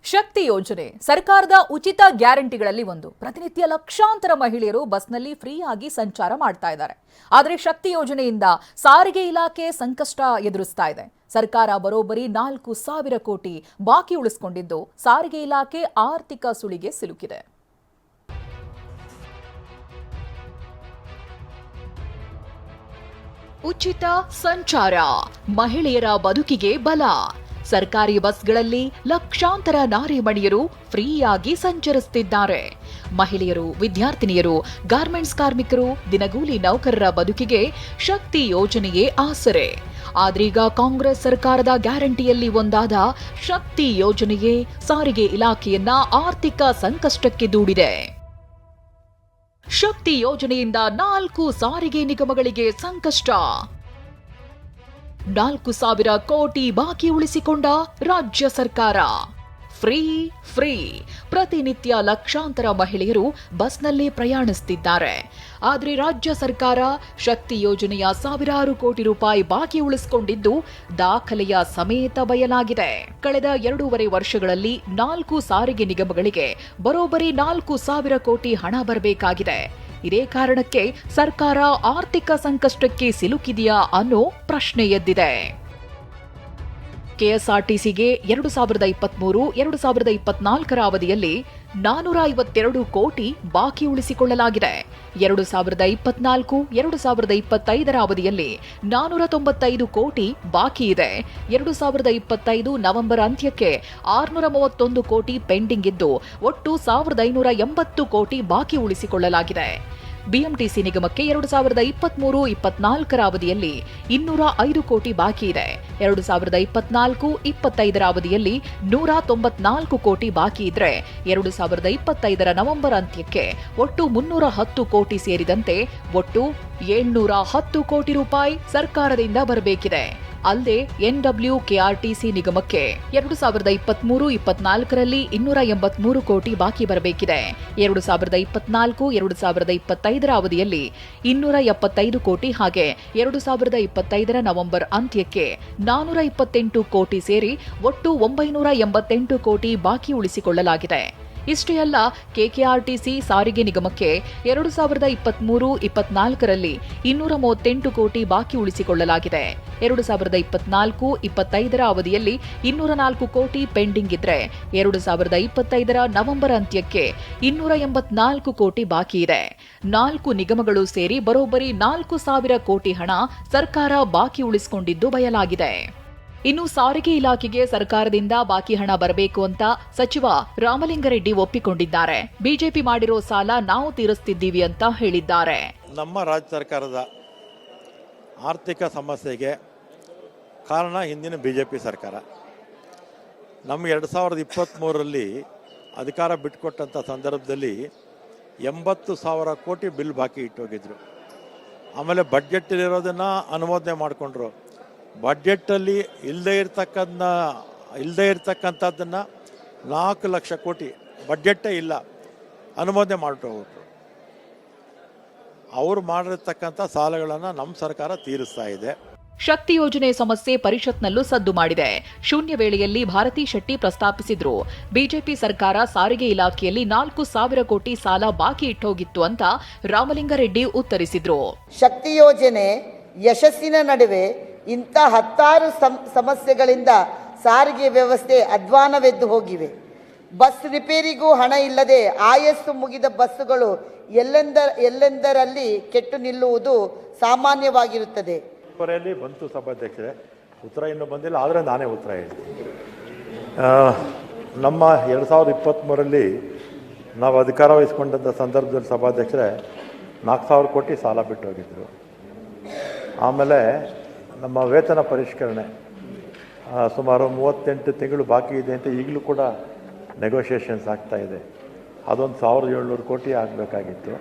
ಶಕ್ತಿ ಯೋಜನೆ ಸರ್ಕಾರದ ಉಚಿತ ಗ್ಯಾರಂಟಿಗಳಲ್ಲಿ ಒಂದು. ಪ್ರತಿನಿತ್ಯ ಲಕ್ಷಾಂತರ ಮಹಿಳೆಯರು ಬಸ್ನಲ್ಲಿ ಫ್ರೀ ಆಗಿ ಸಂಚಾರ ಮಾಡ್ತಾ ಇದ್ದಾರೆ. ಆದರೆ ಶಕ್ತಿ ಯೋಜನೆಯಿಂದ ಸಾರಿಗೆ ಇಲಾಖೆ ಸಂಕಷ್ಟ ಎದುರಿಸ್ತಾ ಇದೆ. ಸರ್ಕಾರ ಬರೋಬ್ಬರಿ 4,000 ಕೋಟಿ ಬಾಕಿ ಉಳಿಸಿಕೊಂಡಿದ್ದು ಸಾರಿಗೆ ಇಲಾಖೆ ಆರ್ಥಿಕ ಸುಳಿಗೆ ಸಿಲುಕಿದೆ. ಉಚಿತ ಸಂಚಾರ ಮಹಿಳೆಯರ ಬದುಕಿಗೆ ಬಲ. ಸರ್ಕಾರಿ ಬಸ್ಗಳಲ್ಲಿ ಲಕ್ಷಾಂತರ ನಾರಿಮಣಿಯರು ಫ್ರೀಯಾಗಿ ಸಂಚರಿಸುತ್ತಿದ್ದಾರೆ. ಮಹಿಳೆಯರು, ವಿದ್ಯಾರ್ಥಿನಿಯರು, ಗಾರ್ಮೆಂಟ್ಸ್ ಕಾರ್ಮಿಕರು, ದಿನಗೂಲಿ ನೌಕರರ ಬದುಕಿಗೆ ಶಕ್ತಿ ಯೋಜನೆಯೇ ಆಸರೆ. ಆದ್ರೀಗ ಕಾಂಗ್ರೆಸ್ ಸರ್ಕಾರದ ಗ್ಯಾರಂಟಿಯಲ್ಲಿ ಒಂದಾದ ಶಕ್ತಿ ಯೋಜನೆಯೇ ಸಾರಿಗೆ ಇಲಾಖೆಯನ್ನ ಆರ್ಥಿಕ ಸಂಕಷ್ಟಕ್ಕೆ ದೂಡಿದೆ. ಶಕ್ತಿ ಯೋಜನೆಯಿಂದ 4 ಸಾರಿಗೆ ನಿಗಮಗಳಿಗೆ ಸಂಕಷ್ಟ. 4,000 ಕೋಟಿ ಬಾಕಿ ಉಳಿಸಿಕೊಂಡ ರಾಜ್ಯ ಸರ್ಕಾರ. ಫ್ರೀ ಪ್ರತಿನಿತ್ಯ ಲಕ್ಷಾಂತರ ಮಹಿಳೆಯರು ಬಸ್ನಲ್ಲಿ ಪ್ರಯಾಣಿಸುತ್ತಿದ್ದಾರೆ. ಆದರೆ ರಾಜ್ಯ ಸರ್ಕಾರ ಶಕ್ತಿ ಯೋಜನೆಯ ಸಾವಿರಾರು ಕೋಟಿ ರೂಪಾಯಿ ಬಾಕಿ ಉಳಿಸಿಕೊಂಡಿದ್ದು ದಾಖಲೆಯ ಸಮೇತ ಬಯಲಾಗಿದೆ. ಕಳೆದ 2.5 ವರ್ಷಗಳಲ್ಲಿ 4 ಸಾರಿಗೆ ನಿಗಮಗಳಿಗೆ ಬರೋಬ್ಬರಿ 4,000 ಕೋಟಿ ಹಣ ಬರಬೇಕಾಗಿದೆ. ಇದೇ ಕಾರಣಕ್ಕೆ ಸರ್ಕಾರ ಆರ್ಥಿಕ ಸಂಕಷ್ಟಕ್ಕೆ ಸಿಲುಕಿದೆಯಾ ಅನ್ನೋ ಪ್ರಶ್ನೆ ಎದ್ದಿದೆ. ಕೆಎಸ್ಆರ್ಟಿಸಿಗೆ 2023-2024 ಅವಧಿಯಲ್ಲಿ 452 ಕೋಟಿ ಬಾಕಿ ಉಳಿಸಿಕೊಳ್ಳಲಾಗಿದೆ. 2024-2025 ಅವಧಿಯಲ್ಲಿ 495 ಕೋಟಿ ಬಾಕಿ ಇದೆ. 2025 ನವೆಂಬರ್ ಅಂತ್ಯಕ್ಕೆ 631 ಕೋಟಿ ಪೆಂಡಿಂಗ್ ಇದ್ದು ಒಟ್ಟು 1,580 ಕೋಟಿ ಬಾಕಿ ಉಳಿಸಿಕೊಳ್ಳಲಾಗಿದೆ. ಬಿಎಂಟಿಸಿ ನಿಗಮಕ್ಕೆ 2023-24 ಅವಧಿಯಲ್ಲಿ 205 ಕೋಟಿ ಬಾಕಿ ಇದೆ. 2024-25 ಅವಧಿಯಲ್ಲಿ 194 ಕೋಟಿ ಬಾಕಿ ಇದ್ರೆ 2025 ನವೆಂಬರ್ ಅಂತ್ಯಕ್ಕೆ ಒಟ್ಟು 310 ಕೋಟಿ ಸೇರಿದಂತೆ ಒಟ್ಟು 710 ಕೋಟಿ ರೂಪಾಯಿ ಸರ್ಕಾರದಿಂದ ಬರಬೇಕಿದೆ. ಅಲ್ಲದೆ ಎನ್ಡಬ್ಲ್ಯೂಕೆಆರ್ಟಿಸಿ ನಿಗಮಕ್ಕೆ 2023-24ರಲ್ಲಿ 283 ಕೋಟಿ ಬಾಕಿ ಬರಬೇಕಿದೆ. 2024-2025 ಅವಧಿಯಲ್ಲಿ 275 ಕೋಟಿ ಹಾಗೆ 2025 ನವೆಂಬರ್ ಅಂತ್ಯಕ್ಕೆ 428 ಕೋಟಿ ಸೇರಿ ಒಟ್ಟು 988 ಕೋಟಿ ಬಾಕಿ ಉಳಿಸಿಕೊಳ್ಳಲಾಗಿದೆ. ಇಷ್ಟೇ ಅಲ್ಲ, ಕೆಕೆಆರ್ಟಿಸಿ ಸಾರಿಗೆ ನಿಗಮಕ್ಕೆ 2023-24ರಲ್ಲಿ 238 ಕೋಟಿ ಬಾಕಿ ಉಳಿಸಿಕೊಳ್ಳಲಾಗಿದೆ. 2024-25 ಅವಧಿಯಲ್ಲಿ 204 ಕೋಟಿ ಪೆಂಡಿಂಗ್ ಇದ್ರೆ 2025 ನವೆಂಬರ್ ಅಂತ್ಯಕ್ಕೆ 284 ಕೋಟಿ ಬಾಕಿ ಇದೆ. 4 ನಿಗಮಗಳು ಸೇರಿ ಬರೋಬ್ಬರಿ 4,000 ಕೋಟಿ ಹಣ ಸರ್ಕಾರ ಬಾಕಿ ಉಳಿಸಿಕೊಂಡಿದ್ದು ಬಯಲಾಗಿದೆ. ಇನ್ನು ಸಾರಿಗೆ ಇಲಾಖೆಗೆ ಸರ್ಕಾರದಿಂದ ಬಾಕಿ ಹಣ ಬರಬೇಕು ಅಂತ ಸಚಿವ ರಾಮಲಿಂಗಾರೆಡ್ಡಿ ಒಪ್ಪಿಕೊಂಡಿದ್ದಾರೆ. ಬಿಜೆಪಿ ಮಾಡಿರೋ ಸಾಲ ನಾವು ತೀರಿಸ್ತಿದ್ದೀವಿ ಅಂತ ಹೇಳಿದ್ದಾರೆ. ನಮ್ಮ ರಾಜ್ಯ ಸರ್ಕಾರದ ಆರ್ಥಿಕ ಸಮಸ್ಯೆಗೆ ಕಾರಣ ಹಿಂದಿನ ಬಿಜೆಪಿ ಸರ್ಕಾರ. ನಮಗೆ 2023ರಲ್ಲಿ ಅಧಿಕಾರ ಬಿಟ್ಟುಕೊಟ್ಟಂಥ ಸಂದರ್ಭದಲ್ಲಿ 80,000 ಕೋಟಿ ಬಿಲ್ ಬಾಕಿ ಇಟ್ಟೋಗಿದ್ರು. ಆಮೇಲೆ ಬಡ್ಜೆಟ್ಟಲ್ಲಿರೋದನ್ನು ಅನುಮೋದನೆ ಮಾಡಿಕೊಂಡ್ರು. ಬಡ್ಜೆಟ್ಟಲ್ಲಿ ಇಲ್ಲದೇ ಇರ್ತಕ್ಕಂಥದ್ದನ್ನು 4 ಲಕ್ಷ ಕೋಟಿ ಬಡ್ಜೆಟ್ಟೇ ಇಲ್ಲ ಅನುಮೋದನೆ ಮಾಡಿಬಿಟ್ಟು ಅವರು ಮಾಡಿರ್ತಕ್ಕಂಥ ಸಾಲಗಳನ್ನು ನಮ್ಮ ಸರ್ಕಾರ ತೀರಿಸ್ತಾ ಇದೆ. ಶಕ್ತಿ ಯೋಜನೆ ಸಮಸ್ಯೆ ಪರಿಷತ್ನಲ್ಲೂ ಸದ್ದು ಮಾಡಿದೆ. ಶೂನ್ಯ ವೇಳೆಯಲ್ಲಿ ಭಾರತಿ ಶೆಟ್ಟಿ ಪ್ರಸ್ತಾಪಿಸಿದ್ರು. ಬಿಜೆಪಿ ಸರ್ಕಾರ ಸಾರಿಗೆ ಇಲಾಖೆಯಲ್ಲಿ 4,000 ಕೋಟಿ ಸಾಲ ಬಾಕಿ ಇಟ್ಟೋಗಿತ್ತು ಅಂತ ರಾಮಲಿಂಗಾರೆಡ್ಡಿ ಉತ್ತರಿಸಿದ್ರು. ಶಕ್ತಿ ಯೋಜನೆ ಯಶಸ್ಸಿನ ನಡುವೆ ಇಂಥ 10 ಸಮಸ್ಯೆಗಳಿಂದ ಸಾರಿಗೆ ವ್ಯವಸ್ಥೆ ಅಧ್ವಾನವೆದ್ದು ಹೋಗಿವೆ. ಬಸ್ ರಿಪೇರಿಗೂ ಹಣ ಇಲ್ಲದೆ ಆಯಸ್ಸು ಮುಗಿದ ಬಸ್ಸುಗಳು ಎಲ್ಲೆಂದರಲ್ಲಿ ಕೆಟ್ಟು ನಿಲ್ಲುವುದು ಸಾಮಾನ್ಯವಾಗಿರುತ್ತದೆ. ಕೊನೆಯಲ್ಲಿ ಬಂತು ಸಭಾಧ್ಯಕ್ಷರೇ, ಉತ್ತರ ಇನ್ನೂ ಬಂದಿಲ್ಲ, ಆದರೆ ನಾನೇ ಉತ್ತರ ಹೇಳ್ತೀನಿ. ನಮ್ಮ 2023ರಲ್ಲಿ ನಾವು ಅಧಿಕಾರ ವಹಿಸ್ಕೊಂಡಂಥ ಸಂದರ್ಭದಲ್ಲಿ ಸಭಾಧ್ಯಕ್ಷರೇ 4,000 ಕೋಟಿ ಸಾಲ ಬಿಟ್ಟು ಹೋಗಿದ್ರು. ಆಮೇಲೆ ನಮ್ಮ ವೇತನ ಪರಿಷ್ಕರಣೆ ಸುಮಾರು 38 ತಿಂಗಳು ಬಾಕಿ ಇದೆ ಅಂತ ಈಗಲೂ ಕೂಡ ನೆಗೋಷಿಯೇಷನ್ಸ್ ಆಗ್ತಾ ಇದೆ. ಅದೊಂದು 1,700 ಕೋಟಿ ಆಗಬೇಕಾಗಿತ್ತು.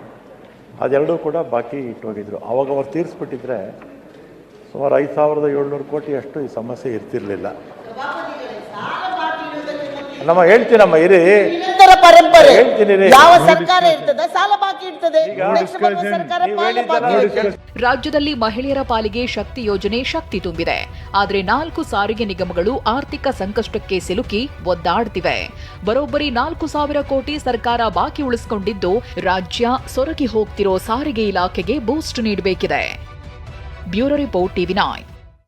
ಅದೆರಡೂ ಕೂಡ ಬಾಕಿ ಇಟ್ಟೋಗಿದ್ರು. ಆವಾಗ ಅವ್ರು ತೀರಿಸ್ಬಿಟ್ಟಿದ್ರೆ ಸುಮಾರು 5,700 ಕೋಟಿಯಷ್ಟು ಈ ಸಮಸ್ಯೆ ಇರ್ತಿರ್ಲಿಲ್ಲ. ನಮ್ಮ ಹೇಳ್ತೀನಮ್ಮ ಇರಿ ಪರಂಪರೆ ಹೇಳ್ತೀನಿ ರೀ. ಯಾವ ಸರ್ಕಾರ ಇರ್ತದೆ ಸಾಲ ಬಾಕಿ ಇರ್ತದೆ. ರಾಜ್ಯದಲ್ಲಿ ಮಹಿಳೆಯರ ಪಾಲಿಗೆ ಶಕ್ತಿ ಯೋಜನೆ ಶಕ್ತಿ ತುಂಬಿದೆ. ಆದರೆ 4 ಸಾರಿಗೆ ನಿಗಮಗಳು ಆರ್ಥಿಕ ಸಂಕಷ್ಟಕ್ಕೆ ಸಿಲುಕಿ ಒದ್ದಾಡ್ತಿವೆ. ಬರೋಬ್ಬರಿ 4,000 ಕೋಟಿ ಸರ್ಕಾರ ಬಾಕಿ ಉಳಿಸಿಕೊಂಡಿದ್ದು ರಾಜ್ಯ ಸೊರಗಿ ಹೋಗ್ತಿರೋ ಸಾರಿಗೆ ಇಲಾಖೆಗೆ ಬೂಸ್ಟ್ ನೀಡಬೇಕಿದೆ. Bureau report TV9.